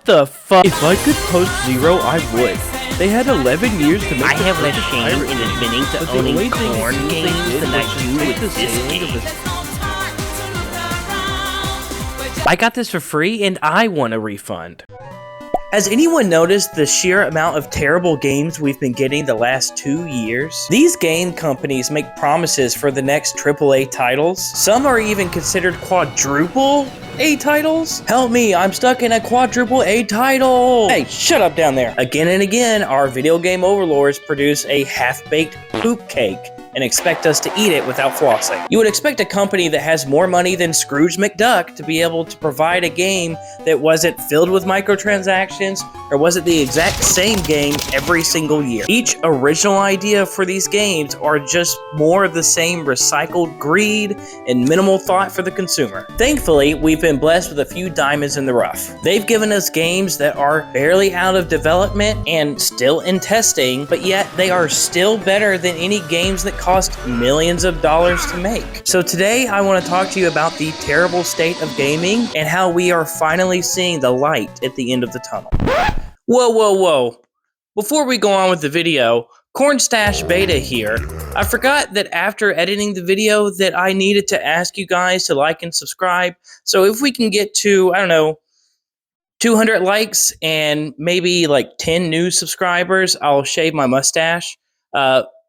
the fuck? If I could post zero, I would. They had 11 years to make I have less shame in admitting to owning corn games than I do with this game. I got this for free and I want a refund. Has anyone noticed the sheer amount of terrible games we've been getting the last 2 years? These game companies make promises for the next AAA titles. Some are even considered quadruple A titles. Help me, I'm stuck in a quadruple A title. Hey, shut up down there. Again and again, our video game overlords produce a half-baked poop cake and expect us to eat it without flossing. You would expect a company that has more money than Scrooge McDuck to be able to provide a game that wasn't filled with microtransactions or wasn't the exact same game every single year. Each original idea for these games are just more of the same recycled greed and minimal thought for the consumer. Thankfully, we've been blessed with a few diamonds in the rough. They've given us games that are barely out of development and still in testing, but yet they are still better than any games that cost millions of dollars to make. So today I want to talk to you about the terrible state of gaming and how we are finally seeing the light at the end of the tunnel. Whoa. Before we go on with the video, Cornstash Beta here. I forgot that after editing the video that I needed to ask you guys to like and subscribe. So if we can get to, 200 likes and maybe like 10 new subscribers, I'll shave my mustache.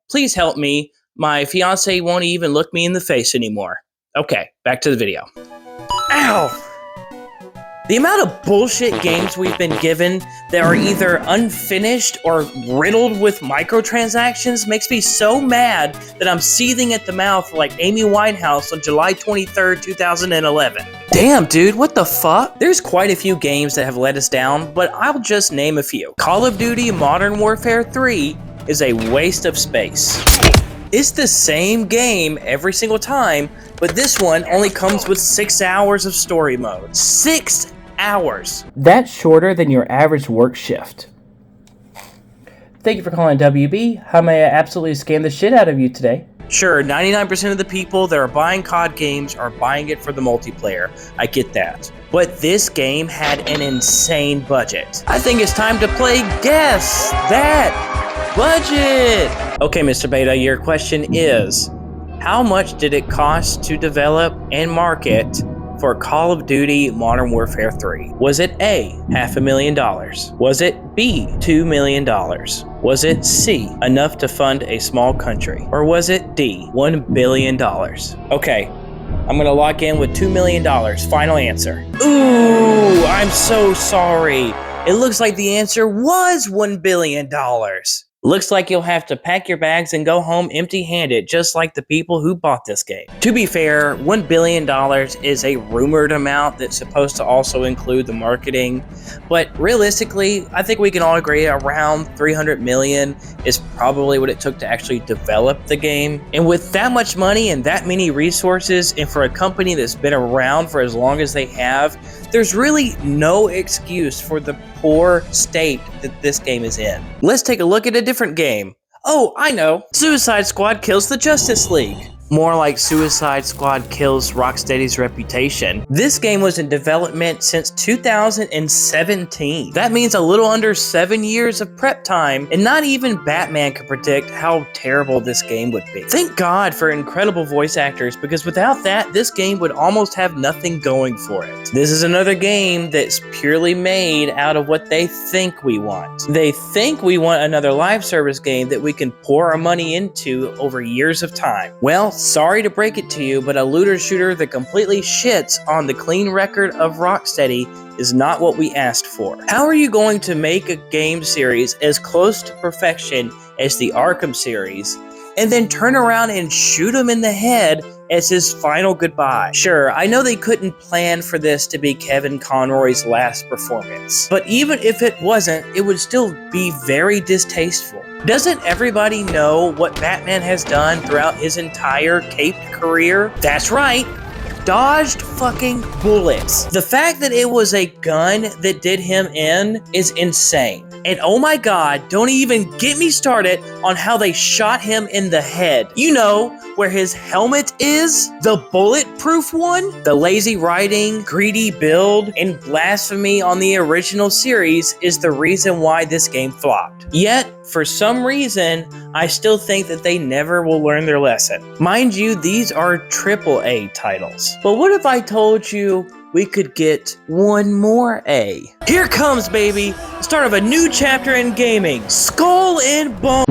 Please help me. My fiance won't even look me in the face anymore. Okay, back to the video. Ow! The amount of bullshit games we've been given that are either unfinished or riddled with microtransactions makes me so mad that I'm seething at the mouth like Amy Winehouse on July 23rd, 2011. Damn, dude, what the fuck? There's quite a few games that have let us down, but I'll just name a few. Call of Duty Modern Warfare 3 is a waste of space. It's the same game every single time, but this one only comes with 6 hours of story mode. 6 hours! That's shorter than your average work shift. Thank you for calling WB. How may I absolutely scam the shit out of you today? Sure, 99% of the people that are buying COD games are buying it for the multiplayer. I get that. But this game had an insane budget. I think it's time to play Guess That Budget! Okay, Mr. Beta, your question is, how much did it cost to develop and market for Call of Duty Modern Warfare 3? Was it A, $500,000? Was it B, $2 million? Was it C, enough to fund a small country? Or was it D, $1 billion? Okay, I'm gonna lock in with $2 million. Final answer. Ooh, I'm so sorry. It looks like the answer was $1 billion. Looks like you'll have to pack your bags and go home empty-handed, just like the people who bought this game. To be fair, $1 billion is a rumored amount that's supposed to also include the marketing, but realistically, I think we can all agree around 300 million is probably what it took to actually develop the game. And with that much money and that many resources, and for a company that's been around for as long as they have, there's really no excuse for the poor state that this game is in. Let's take a look at a different game. Oh, I know. Suicide Squad kills the Justice League. More like Suicide Squad kills Rocksteady's reputation. This game was in development since 2017. That means a little under 7 years of prep time, and not even Batman could predict how terrible this game would be. Thank God for incredible voice actors, because without that, this game would almost have nothing going for it. This is another game that's purely made out of what they think we want. They think we want another live service game that we can pour our money into over years of time. Well, sorry to break it to you, but a looter shooter that completely shits on the clean record of Rocksteady is not what we asked for. How are you going to make a game series as close to perfection as the Arkham series, and then turn around and shoot him in the head as his final goodbye? Sure, I know they couldn't plan for this to be Kevin Conroy's last performance, but even if it wasn't, it would still be very distasteful. Doesn't everybody know what Batman has done throughout his entire caped career? That's right, dodged fucking bullets. The fact that it was a gun that did him in is insane. And oh my God, don't even get me started on how they shot him in the head. You know, where his helmet is? The bulletproof one? The lazy writing, greedy build, and blasphemy on the original series is the reason why this game flopped. Yet, for some reason, I still think that they never will learn their lesson. Mind you, these are AAA titles. But what if I told you we could get one more A? Here comes, baby! The start of a new chapter in gaming. Skull and Bones.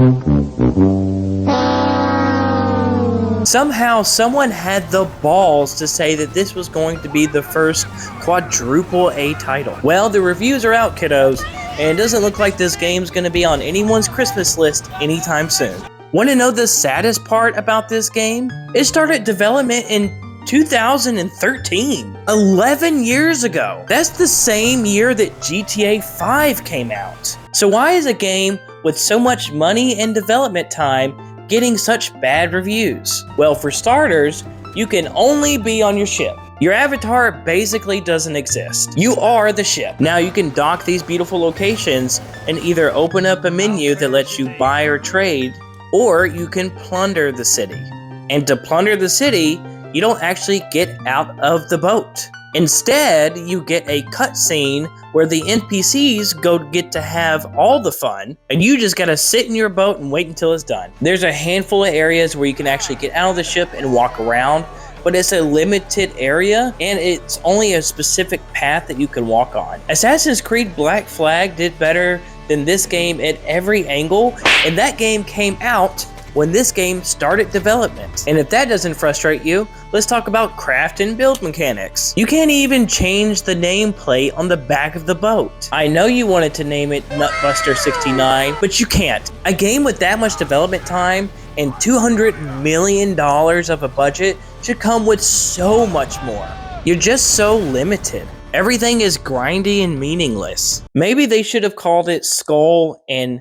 Somehow, someone had the balls to say that this was going to be the first quadruple A title. Well, the reviews are out, kiddos, and it doesn't look like this game's gonna be on anyone's Christmas list anytime soon. Want to know the saddest part about this game? It started development in 2013, 11 years ago. That's the same year that GTA 5 came out. So why is a game with so much money and development time getting such bad reviews? Well, for starters, you can only be on your ship. Your avatar basically doesn't exist. You are the ship. Now you can dock these beautiful locations and either open up a menu that lets you buy or trade, or you can plunder the city. And to plunder the city, you don't actually get out of the boat. Instead, you get a cutscene where the NPCs get to have all the fun, and you just gotta sit in your boat and wait until it's done. There's a handful of areas where you can actually get out of the ship and walk around, but it's a limited area, and it's only a specific path that you can walk on. Assassin's Creed Black Flag did better than this game at every angle, and that game came out when this game started development. And if that doesn't frustrate you, let's talk about craft and build mechanics. You can't even change the nameplate on the back of the boat. I know you wanted to name it Nutbuster 69, but you can't. A game with that much development time and $200 million of a budget should come with so much more. You're just so limited. Everything is grindy and meaningless. Maybe they should have called it Skull and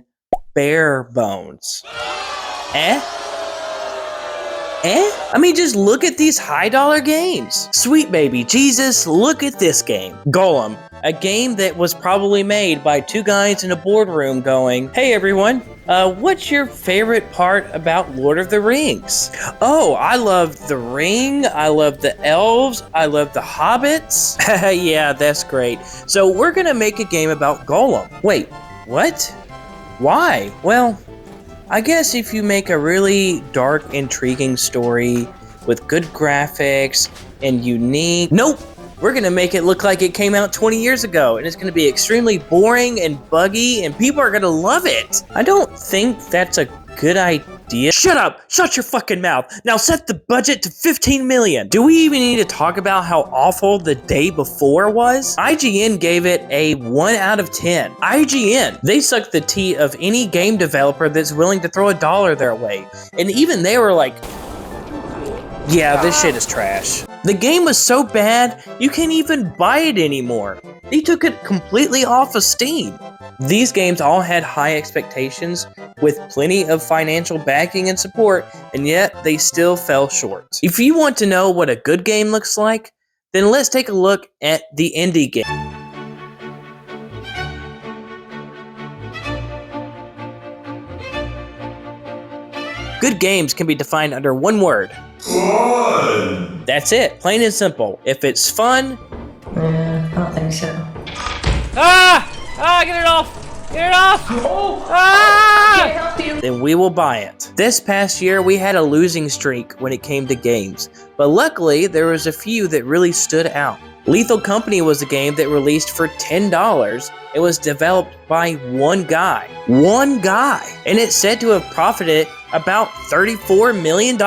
Bare Bones. I mean, just look at these high-dollar games. Sweet baby Jesus, look at this game. Gollum, a game that was probably made by two guys in a boardroom going, "Hey everyone, what's your favorite part about Lord of the Rings?" "Oh, I love the ring, I love the elves, I love the hobbits." "Yeah, that's great. So we're gonna make a game about Gollum." "Wait, what? Why?" "Well, I guess if you make a really dark, intriguing story with good graphics and unique..." "Nope! We're gonna make it look like it came out 20 years ago, and it's gonna be extremely boring and buggy, and people are gonna love it." I don't think that's a good idea. Shut up! Shut your fucking mouth! Now set the budget to 15 million! Do we even need to talk about how awful the day before was? IGN gave it a 1 out of 10. IGN! They suck the tea of any game developer that's willing to throw $1 their way. And even they were like, "Yeah, this shit is trash." The game was so bad, you can't even buy it anymore. They took it completely off of Steam. These games all had high expectations with plenty of financial backing and support, and yet they still fell short. If you want to know what a good game looks like, then let's take a look at the indie game. Good games can be defined under one word. Fun! That's it, plain and simple. If it's fun... I don't think so. Get it off! Get it off! Oh! Ah! Can't help you. then we will buy it. This past year, we had a losing streak when it came to games, but luckily, there was a few that really stood out. Lethal Company was a game that released for $10. It was developed by one guy. One guy! And it's said to have profited about $34 million.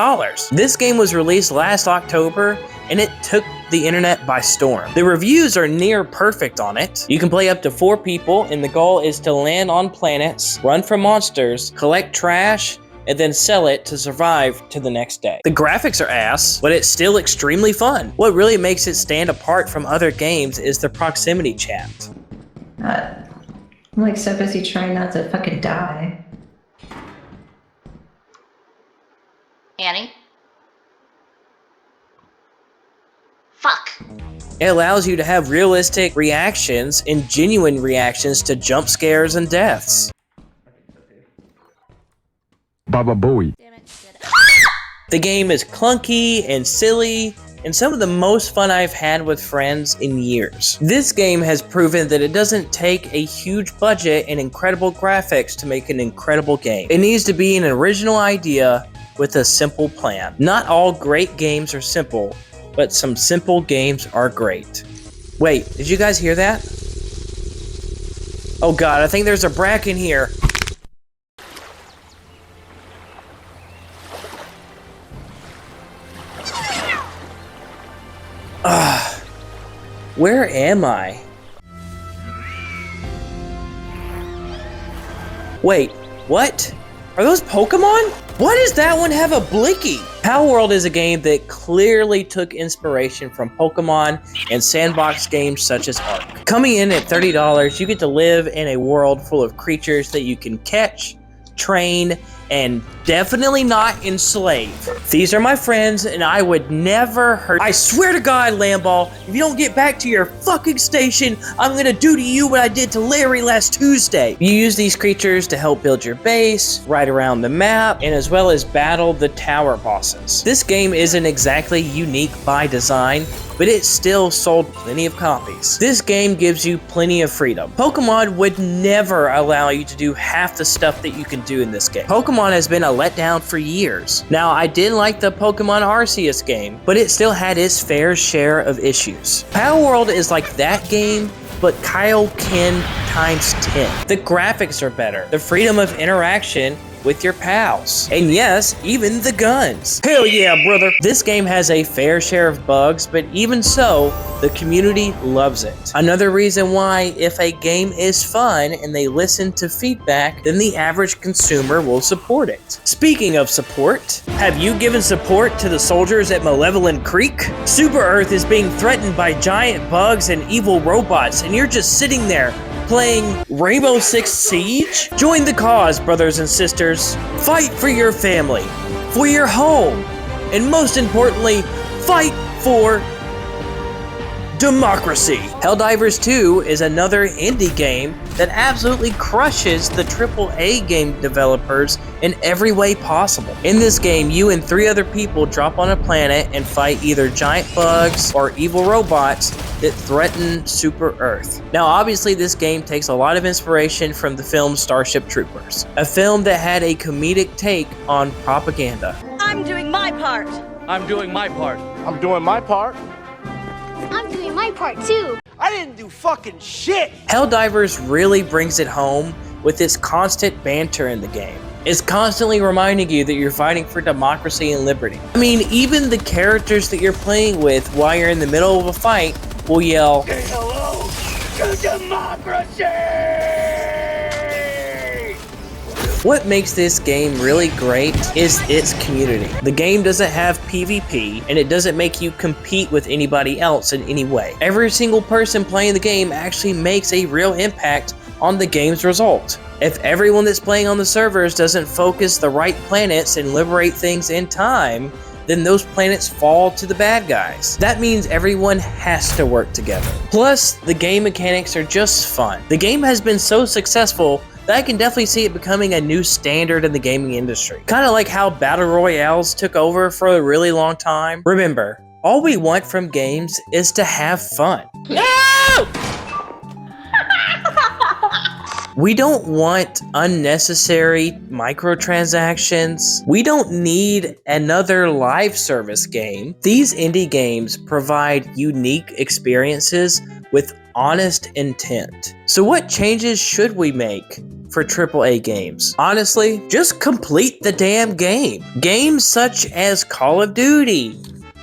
This game was released last October, and it took the internet by storm. The reviews are near perfect on it. You can play up to 4 people, and the goal is to land on planets, run from monsters, collect trash, and then sell it to survive to the next day. The graphics are ass, but it's still extremely fun. What really makes it stand apart from other games is the proximity chat. I'm like so busy trying not to fucking die. Annie? Fuck. It allows you to have realistic reactions and genuine reactions to jump scares and deaths. Baba Booey. Damn it. The game is clunky and silly, and some of the most fun I've had with friends in years. This game has proven that it doesn't take a huge budget and incredible graphics to make an incredible game. It needs to be an original idea with a simple plan. Not all great games are simple, but some simple games are great. Wait, did you guys hear that? Oh god, I think there's a bracken here. Where am I? Wait, what? Are those Pokemon? Why does that one have a Blicky? Palworld is a game that clearly took inspiration from Pokemon and sandbox games such as Ark. Coming in at $30, you get to live in a world full of creatures that you can catch, train, and definitely not enslave. These are my friends, and I would never hurt. I swear to God, Lamball, if you don't get back to your fucking station, I'm gonna do to you what I did to Larry last Tuesday. You use these creatures to help build your base, ride around the map, and as well as battle the tower bosses. This game isn't exactly unique by design, but it still sold plenty of copies. This game gives you plenty of freedom. Pokemon would never allow you to do half the stuff that you can do in this game. Pokemon has been a letdown for years. Now, I did like the Pokemon Arceus game, but it still had its fair share of issues. Palworld is like that game, but Kaioken times 10. The graphics are better. The freedom of interaction with your pals. And yes, even the guns. Hell yeah, brother. This game has a fair share of bugs, but even so, the community loves it. Another reason why, if a game is fun and they listen to feedback, then the average consumer will support it. Speaking of support, have you given support to the soldiers at Malevolent Creek? Super Earth is being threatened by giant bugs and evil robots, and you're just sitting there playing Rainbow Six Siege? Join the cause, brothers and sisters. Fight for your family, for your home, and most importantly, fight for democracy. Helldivers 2 is another indie game that absolutely crushes the AAA game developers in every way possible. In this game, you and 3 other people drop on a planet and fight either giant bugs or evil robots that threaten Super Earth. Now, obviously, this game takes a lot of inspiration from the film Starship Troopers, a film that had a comedic take on propaganda. I'm doing my part. I'm doing my part. I'm doing my part. I'm doing my part too. I didn't do fucking shit. Helldivers really brings it home with its constant banter in the game. It's constantly reminding you that you're fighting for democracy and liberty. I mean, even the characters that you're playing with while you're in the middle of a fight will yell, Say hello to democracy! What makes this game really great is its community. The game doesn't have PvP, and it doesn't make you compete with anybody else in any way. Every single person playing the game actually makes a real impact on the game's result. If everyone that's playing on the servers doesn't focus the right planets and liberate things in time, then those planets fall to the bad guys. That means everyone has to work together. Plus, the game mechanics are just fun. The game has been so successful that I can definitely see it becoming a new standard in the gaming industry. Kind of like how Battle Royales took over for a really long time. Remember, all we want from games is to have fun. No! We don't want unnecessary microtransactions. We don't need another live service game. These indie games provide unique experiences with honest intent. So what changes should we make for AAA games? Honestly, just complete the damn game. Games such as Call of Duty,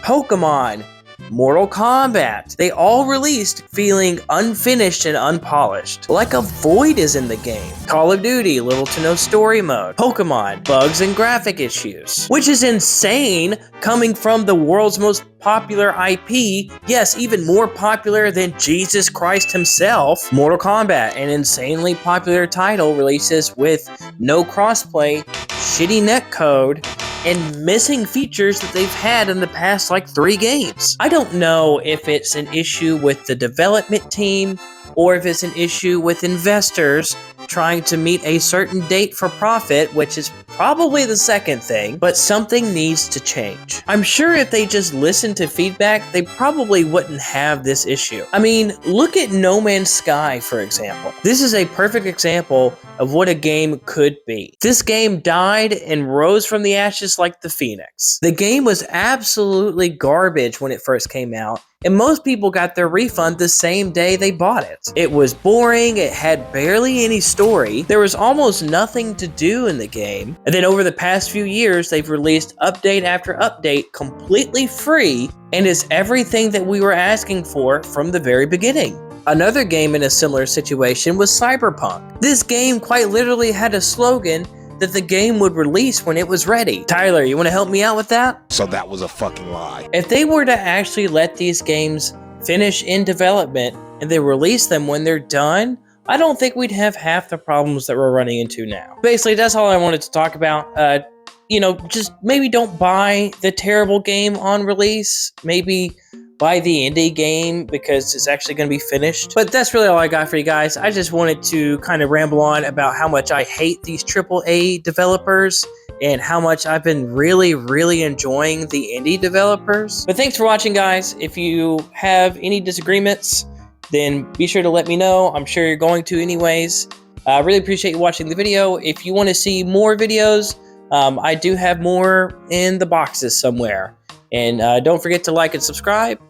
Pokemon, Mortal Kombat, they all released feeling unfinished and unpolished. Like a void is in the game. Call of Duty, little to no story mode. Pokemon, bugs and graphic issues. Which is insane coming from the world's most popular IP, yes, even more popular than Jesus Christ himself. Mortal Kombat, an insanely popular title, releases with no crossplay, shitty netcode, and missing features that they've had in the past like 3 games. I don't know if it's an issue with the development team or if it's an issue with investors trying to meet a certain date for profit, which is probably the second thing, but something needs to change. I'm sure if they just listened to feedback, they probably wouldn't have this issue. I mean, look at No Man's Sky, for example. This is a perfect example of what a game could be. This game died and rose from the ashes like the phoenix. The game was absolutely garbage when it first came out, and most people got their refund the same day they bought it. It was boring, it had barely any story, there was almost nothing to do in the game, and then over the past few years, they've released update after update completely free, and is everything that we were asking for from the very beginning. Another game in a similar situation was Cyberpunk. This game quite literally had a slogan that the game would release when it was ready. Tyler, you want to help me out with that? So that was a fucking lie. If they were to actually let these games finish in development and they release them when they're done, I don't think we'd have half the problems that we're running into now. Basically, that's all I wanted to talk about. You know, just maybe don't buy the terrible game on release. Maybe buy the indie game because it's actually going to be finished. But that's really all I got for you guys. I just wanted to kind of ramble on about how much I hate these AAA developers and how much I've been really enjoying the indie developers. But thanks for watching, guys. If you have any disagreements, then be sure to let me know. I'm sure you're going to anyways. I really appreciate you watching the video. If you want to see more videos, I do have more in the boxes somewhere. And don't forget to like and subscribe,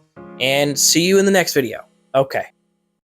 and see you in the next video. Okay.